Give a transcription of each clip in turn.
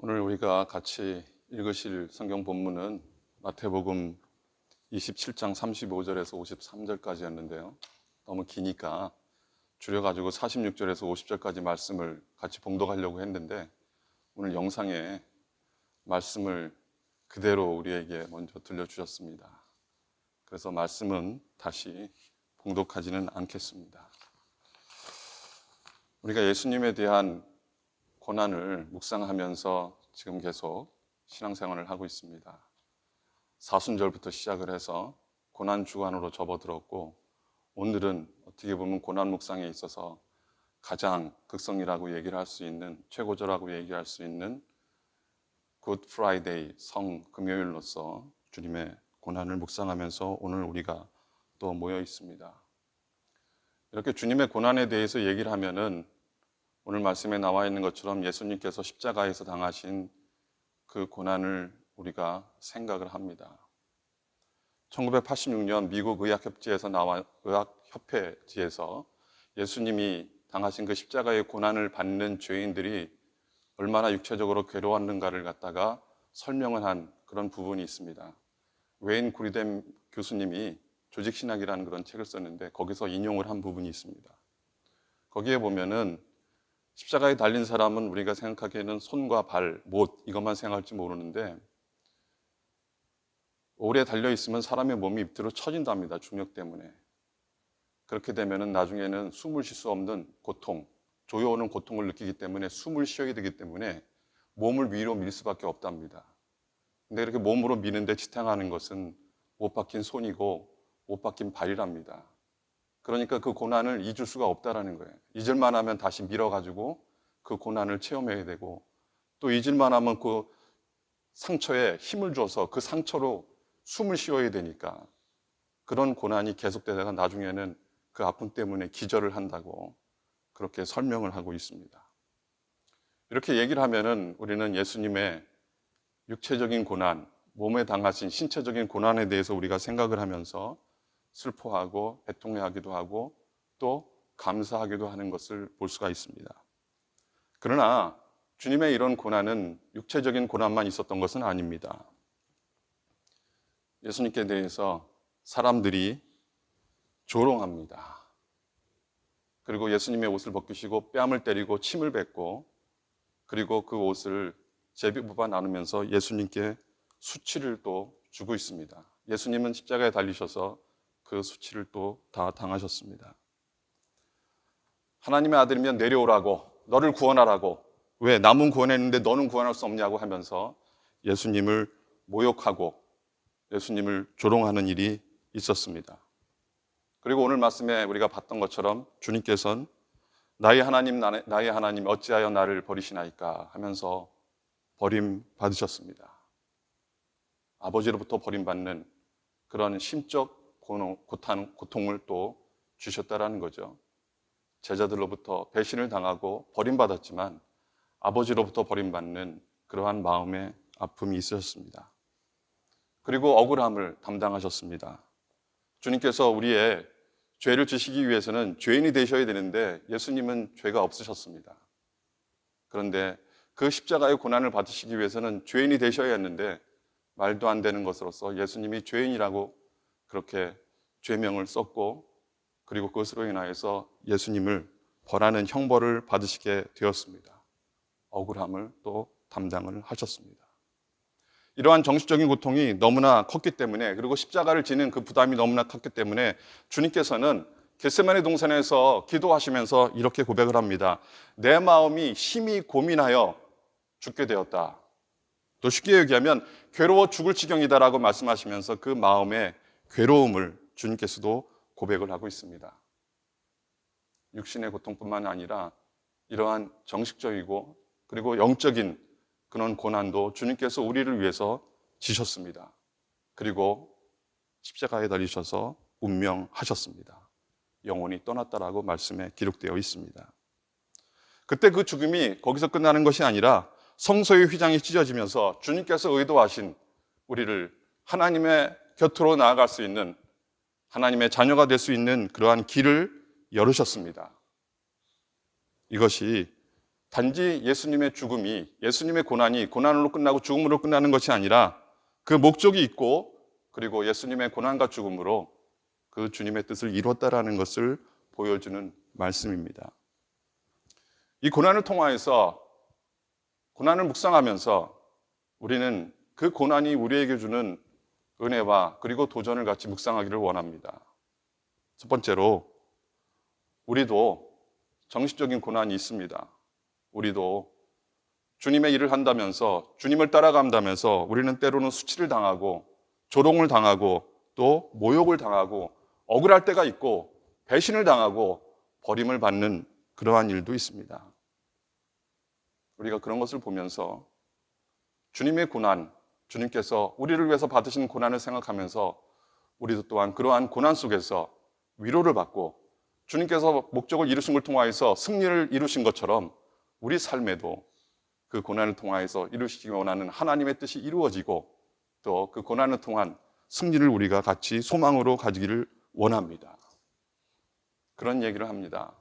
오늘 우리가 같이 읽으실 성경 본문은 마태복음 27장 35절에서 53절까지였는데요. 너무 기니까 줄여가지고 46절에서 50절까지 말씀을 같이 봉독하려고 했는데 오늘 영상에 말씀을 그대로 우리에게 먼저 들려주셨습니다. 그래서 말씀은 다시 봉독하지는 않겠습니다. 우리가 예수님에 대한 고난을 묵상하면서 지금 계속 신앙생활을 하고 있습니다. 사순절부터 시작을 해서 고난 주간으로 접어들었고 오늘은 어떻게 보면 고난 묵상에 있어서 가장 극성이라고 얘기를 할 수 있는, 최고조라고 얘기할 수 있는 굿 프라이데이, 성 금요일로서 주님의 고난을 묵상하면서 오늘 우리가 또 모여 있습니다. 이렇게 주님의 고난에 대해서 얘기를 하면은 오늘 말씀에 나와 있는 것처럼 예수님께서 십자가에서 당하신 그 고난을 우리가 생각을 합니다. 1986년 미국 의학협회지에서 예수님이 당하신 그 십자가의 고난을 받는 죄인들이 얼마나 육체적으로 괴로웠는가를 갖다가 설명을 한 그런 부분이 있습니다. 웨인 구리뎀 교수님이 조직신학이라는 그런 책을 썼는데 거기서 인용을 한 부분이 있습니다. 거기에 보면은 십자가에 달린 사람은 우리가 생각하기에는 손과 발, 못 이것만 생각할지 모르는데 오래 달려있으면 사람의 몸이 밑으로 처진답니다. 중력 때문에. 그렇게 되면 나중에는 숨을 쉴 수 없는 고통, 조여오는 고통을 느끼기 때문에 숨을 쉬어야 되기 때문에 몸을 위로 밀 수밖에 없답니다. 근데 이렇게 몸으로 미는데 지탱하는 것은 못 박힌 손이고 못 박힌 발이랍니다. 그러니까 그 고난을 잊을 수가 없다라는 거예요. 잊을만 하면 다시 밀어가지고 그 고난을 체험해야 되고 또 잊을만 하면 그 상처에 힘을 줘서 그 상처로 숨을 쉬어야 되니까 그런 고난이 계속되다가 나중에는 그 아픔 때문에 기절을 한다고 그렇게 설명을 하고 있습니다. 이렇게 얘기를 하면은 우리는 예수님의 육체적인 고난, 몸에 당하신 신체적인 고난에 대해서 우리가 생각을 하면서 슬퍼하고 애통해하기도 하고 또 감사하기도 하는 것을 볼 수가 있습니다. 그러나 주님의 이런 고난은 육체적인 고난만 있었던 것은 아닙니다. 예수님께 대해서 사람들이 조롱합니다. 그리고 예수님의 옷을 벗기시고 뺨을 때리고 침을 뱉고 그리고 그 옷을 제비뽑아 나누면서 예수님께 수치를 또 주고 있습니다. 예수님은 십자가에 달리셔서 그 수치를 또 다 당하셨습니다. 하나님의 아들이면 내려오라고, 너를 구원하라고, 왜 남은 구원했는데 너는 구원할 수 없냐고 하면서 예수님을 모욕하고 예수님을 조롱하는 일이 있었습니다. 그리고 오늘 말씀에 우리가 봤던 것처럼 주님께서는 나의 하나님 어찌하여 나를 버리시나이까 하면서 버림받으셨습니다. 아버지로부터 버림받는 그런 심적 고통을 또 주셨다라는 거죠. 제자들로부터 배신을 당하고 버림받았지만 아버지로부터 버림받는 그러한 마음의 아픔이 있으셨습니다. 그리고 억울함을 담당하셨습니다. 주님께서 우리의 죄를 지시기 위해서는 죄인이 되셔야 되는데 예수님은 죄가 없으셨습니다. 그런데 그 십자가의 고난을 받으시기 위해서는 죄인이 되셔야 했는데 말도 안 되는 것으로서 예수님이 죄인이라고 그렇게 죄명을 썼고 그리고 그것으로 인하여서 예수님을 벌하는 형벌을 받으시게 되었습니다. 억울함을 또 담당을 하셨습니다. 이러한 정신적인 고통이 너무나 컸기 때문에 그리고 십자가를 지는 그 부담이 너무나 컸기 때문에 주님께서는 겟세마네 동산에서 기도하시면서 이렇게 고백을 합니다. 내 마음이 심히 고민하여 죽게 되었다. 또 쉽게 얘기하면 괴로워 죽을 지경이다라고 말씀하시면서 그 마음의 괴로움을 주님께서도 고백을 하고 있습니다. 육신의 고통뿐만 아니라 이러한 정식적이고 그리고 영적인 그런 고난도 주님께서 우리를 위해서 지셨습니다. 그리고 십자가에 달리셔서 운명하셨습니다. 영혼이 떠났다라고 말씀에 기록되어 있습니다. 그때 그 죽음이 거기서 끝나는 것이 아니라 성소의 휘장이 찢어지면서 주님께서 의도하신 우리를 하나님의 곁으로 나아갈 수 있는 하나님의 자녀가 될 수 있는 그러한 길을 열으셨습니다. 이것이 단지 예수님의 죽음이, 예수님의 고난이 고난으로 끝나고 죽음으로 끝나는 것이 아니라 그 목적이 있고, 그리고 예수님의 고난과 죽음으로 그 주님의 뜻을 이뤘다라는 것을 보여주는 말씀입니다. 이 고난을 통하여서, 고난을 묵상하면서 우리는 그 고난이 우리에게 주는 은혜와 그리고 도전을 같이 묵상하기를 원합니다. 첫 번째로, 우리도 정신적인 고난이 있습니다. 우리도 주님의 일을 한다면서, 주님을 따라간다면서 우리는 때로는 수치를 당하고 조롱을 당하고 또 모욕을 당하고 억울할 때가 있고 배신을 당하고 버림을 받는 그러한 일도 있습니다. 우리가 그런 것을 보면서 주님의 고난, 주님께서 우리를 위해서 받으신 고난을 생각하면서 우리도 또한 그러한 고난 속에서 위로를 받고 주님께서 목적을 이루신 걸 통하여서 승리를 이루신 것처럼 우리 삶에도 그 고난을 통하여서 이루시기 원하는 하나님의 뜻이 이루어지고 또 그 고난을 통한 승리를 우리가 같이 소망으로 가지기를 원합니다. 그런 얘기를 합니다.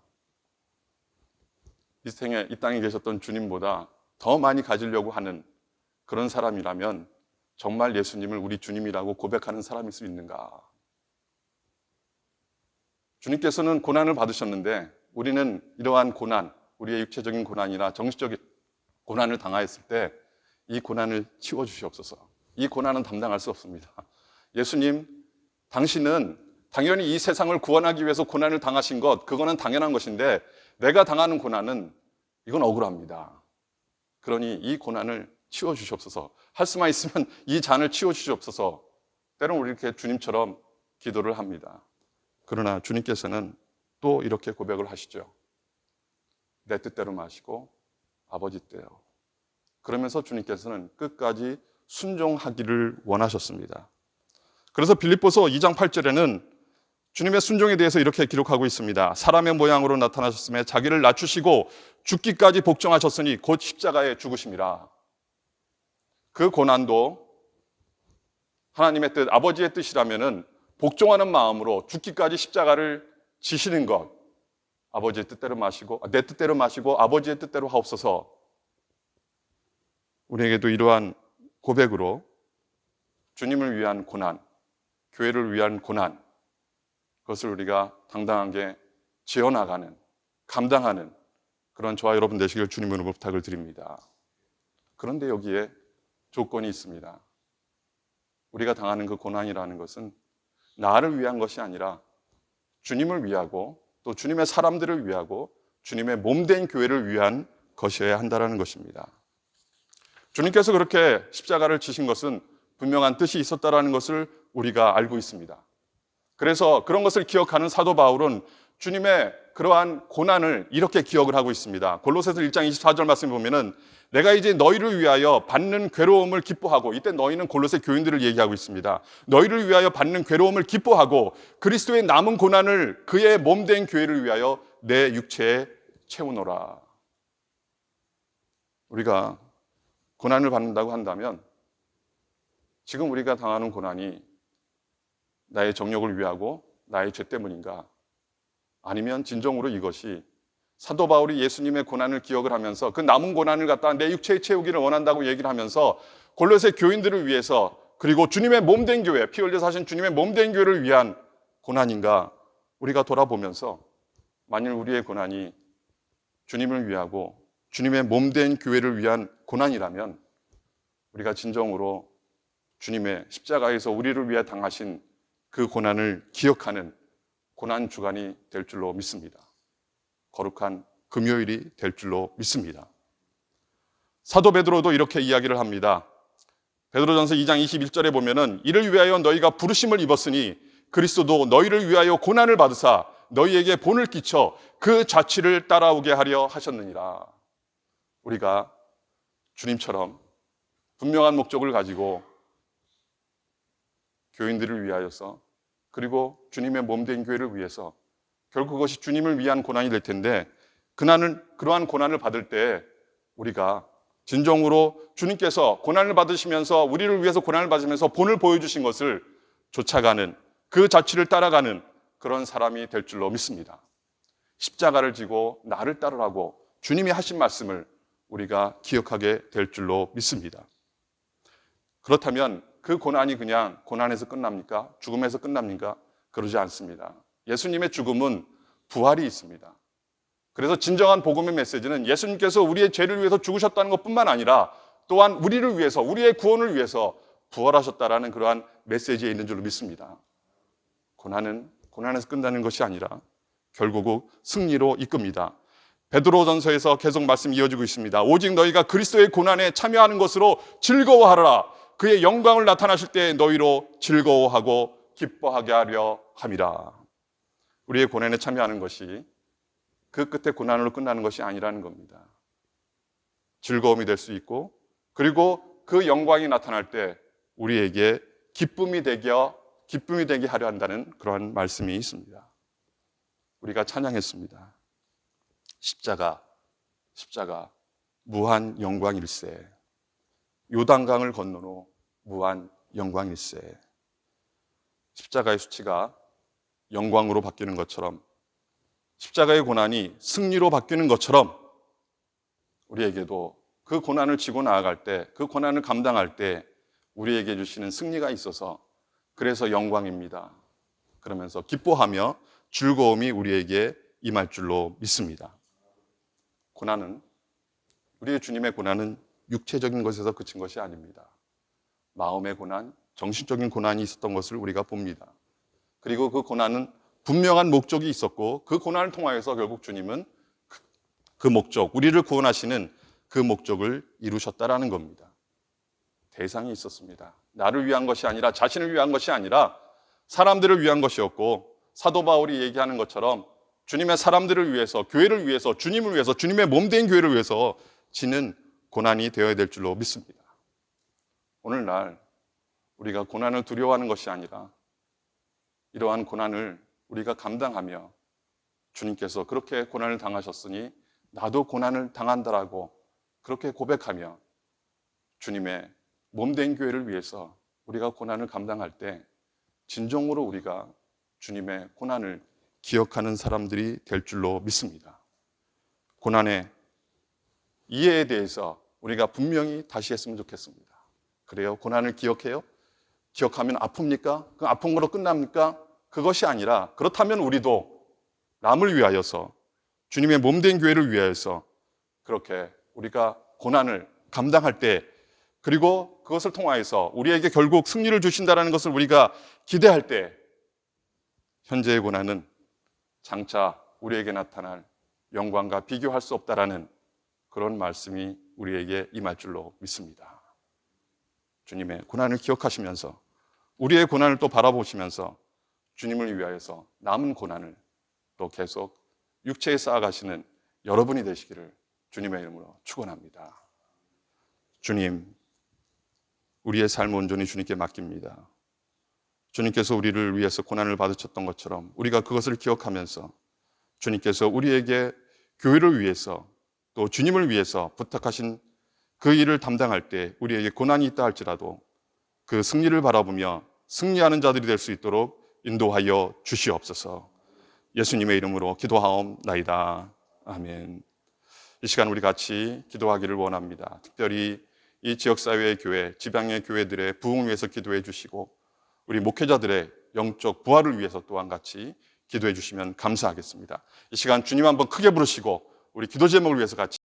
이 땅에 계셨던 주님보다 더 많이 가지려고 하는 그런 사람이라면 정말 예수님을 우리 주님이라고 고백하는 사람일 수 있는가? 주님께서는 고난을 받으셨는데 우리는 이러한 고난, 우리의 육체적인 고난이나 정신적인 고난을 당하였을 때 이 고난을 치워주시옵소서. 이 고난은 담당할 수 없습니다. 예수님, 당신은 당연히 이 세상을 구원하기 위해서 고난을 당하신 것, 그거는 당연한 것인데 내가 당하는 고난은 이건 억울합니다. 그러니 이 고난을 치워주시옵소서. 할 수만 있으면 이 잔을 치워주시옵소서. 때로는 우리 이렇게 주님처럼 기도를 합니다. 그러나 주님께서는 또 이렇게 고백을 하시죠. 내 뜻대로 마시고 아버지 때요. 그러면서 주님께서는 끝까지 순종하기를 원하셨습니다. 그래서 빌립보서 2장 8절에는 주님의 순종에 대해서 이렇게 기록하고 있습니다. 사람의 모양으로 나타나셨음에 자기를 낮추시고 죽기까지 복종하셨으니 곧 십자가에 죽으심이라. 그 고난도 하나님의 뜻, 아버지의 뜻이라면은 복종하는 마음으로 죽기까지 십자가를 지시는 것, 아버지의 뜻대로 마시고, 내 뜻대로 마시고 아버지의 뜻대로 하옵소서. 우리에게도 이러한 고백으로 주님을 위한 고난, 교회를 위한 고난, 그것을 우리가 당당하게 지어나가는, 감당하는 그런 저와 여러분 되시길 주님으로 부탁을 드립니다. 그런데 여기에 조건이 있습니다. 우리가 당하는 그 고난이라는 것은 나를 위한 것이 아니라 주님을 위하고 또 주님의 사람들을 위하고 주님의 몸된 교회를 위한 것이어야 한다는 것입니다. 주님께서 그렇게 십자가를 지신 것은 분명한 뜻이 있었다는 것을 우리가 알고 있습니다. 그래서 그런 것을 기억하는 사도 바울은 주님의 그러한 고난을 이렇게 기억을 하고 있습니다. 골로새서 1장 24절 말씀을 보면은 내가 이제 너희를 위하여 받는 괴로움을 기뻐하고, 이때 너희는 골로새 교인들을 얘기하고 있습니다. 너희를 위하여 받는 괴로움을 기뻐하고 그리스도의 남은 고난을 그의 몸된 교회를 위하여 내 육체에 채우노라. 우리가 고난을 받는다고 한다면 지금 우리가 당하는 고난이 나의 정욕을 위하고 나의 죄 때문인가? 아니면 진정으로 이것이 사도 바울이 예수님의 고난을 기억을 하면서 그 남은 고난을 갖다 내 육체에 채우기를 원한다고 얘기를 하면서 골로새 교인들을 위해서, 그리고 주님의 몸된 교회, 피 흘려 사신 주님의 몸된 교회를 위한 고난인가? 우리가 돌아보면서 만일 우리의 고난이 주님을 위하고 주님의 몸된 교회를 위한 고난이라면 우리가 진정으로 주님의 십자가에서 우리를 위해 당하신 그 고난을 기억하는 고난 주간이 될 줄로 믿습니다. 거룩한 금요일이 될 줄로 믿습니다. 사도 베드로도 이렇게 이야기를 합니다. 베드로전서 2장 21절에 보면은 이를 위하여 너희가 부르심을 입었으니 그리스도도 너희를 위하여 고난을 받으사 너희에게 본을 끼쳐 그 자취를 따라오게 하려 하셨느니라. 우리가 주님처럼 분명한 목적을 가지고 교인들을 위하여서, 그리고 주님의 몸된 교회를 위해서, 결국 그것이 주님을 위한 고난이 될 텐데 그러한 고난을 받을 때 우리가 진정으로 주님께서 고난을 받으시면서 우리를 위해서 고난을 받으면서 본을 보여주신 것을 쫓아가는, 그 자취를 따라가는 그런 사람이 될 줄로 믿습니다. 십자가를 지고 나를 따르라고 주님이 하신 말씀을 우리가 기억하게 될 줄로 믿습니다. 그렇다면 그 고난이 그냥 고난에서 끝납니까? 죽음에서 끝납니까? 그러지 않습니다. 예수님의 죽음은 부활이 있습니다. 그래서 진정한 복음의 메시지는 예수님께서 우리의 죄를 위해서 죽으셨다는 것뿐만 아니라 또한 우리를 위해서, 우리의 구원을 위해서 부활하셨다라는 그러한 메시지에 있는 줄로 믿습니다. 고난은 고난에서 끝나는 것이 아니라 결국 승리로 이끕니다. 베드로전서에서 계속 말씀이 이어지고 있습니다. 오직 너희가 그리스도의 고난에 참여하는 것으로 즐거워하라. 그의 영광을 나타나실 때 너희로 즐거워하고 기뻐하게 하려 함이라. 우리의 고난에 참여하는 것이 그 끝에 고난으로 끝나는 것이 아니라는 겁니다. 즐거움이 될 수 있고, 그리고 그 영광이 나타날 때 우리에게 기쁨이 되게 하려 한다는 그러한 말씀이 있습니다. 우리가 찬양했습니다. 십자가 무한 영광일세. 요단강을 건너로 무한 영광일세. 십자가의 수치가 영광으로 바뀌는 것처럼, 십자가의 고난이 승리로 바뀌는 것처럼 우리에게도 그 고난을 지고 나아갈 때, 그 고난을 감당할 때 우리에게 주시는 승리가 있어서, 그래서 영광입니다. 그러면서 기뻐하며 즐거움이 우리에게 임할 줄로 믿습니다. 고난은, 우리의 주님의 고난은 육체적인 것에서 그친 것이 아닙니다. 마음의 고난, 정신적인 고난이 있었던 것을 우리가 봅니다. 그리고 그 고난은 분명한 목적이 있었고, 그 고난을 통하여서 결국 주님은 그 목적, 우리를 구원하시는 그 목적을 이루셨다라는 겁니다. 대상이 있었습니다. 나를 위한 것이 아니라, 자신을 위한 것이 아니라 사람들을 위한 것이었고, 사도 바울이 얘기하는 것처럼 주님의 사람들을 위해서, 교회를 위해서, 주님을 위해서, 주님의 몸된 교회를 위해서 지는 고난이 되어야 될 줄로 믿습니다. 오늘날 우리가 고난을 두려워하는 것이 아니라 이러한 고난을 우리가 감당하며, 주님께서 그렇게 고난을 당하셨으니 나도 고난을 당한다라고 그렇게 고백하며 주님의 몸된 교회를 위해서 우리가 고난을 감당할 때 진정으로 우리가 주님의 고난을 기억하는 사람들이 될 줄로 믿습니다. 고난의 이해에 대해서 우리가 분명히 다시 했으면 좋겠습니다. 그래요? 고난을 기억해요? 기억하면 아픕니까? 그 아픈 거로 끝납니까? 그것이 아니라, 그렇다면 우리도 남을 위하여서, 주님의 몸된 교회를 위하여서 그렇게 우리가 고난을 감당할 때, 그리고 그것을 통하여서 우리에게 결국 승리를 주신다는 것을 우리가 기대할 때, 현재의 고난은 장차 우리에게 나타날 영광과 비교할 수 없다라는 그런 말씀이 우리에게 임할 줄로 믿습니다. 주님의 고난을 기억하시면서, 우리의 고난을 또 바라보시면서 주님을 위하여서 남은 고난을 또 계속 육체에 쌓아가시는 여러분이 되시기를 주님의 이름으로 축원합니다. 주님, 우리의 삶 온전히 주님께 맡깁니다. 주님께서 우리를 위해서 고난을 받으셨던 것처럼 우리가 그것을 기억하면서 주님께서 우리에게 교회를 위해서 또 주님을 위해서 부탁하신 그 일을 담당할 때 우리에게 고난이 있다 할지라도 그 승리를 바라보며 승리하는 자들이 될 수 있도록 인도하여 주시옵소서. 예수님의 이름으로 기도하옵나이다. 아멘. 이 시간 우리 같이 기도하기를 원합니다. 특별히 이 지역사회의 교회, 지방의 교회들의 부흥을 위해서 기도해 주시고, 우리 목회자들의 영적 부활을 위해서 또한 같이 기도해 주시면 감사하겠습니다. 이 시간 주님 한번 크게 부르시고 우리 기도 제목을 위해서 같이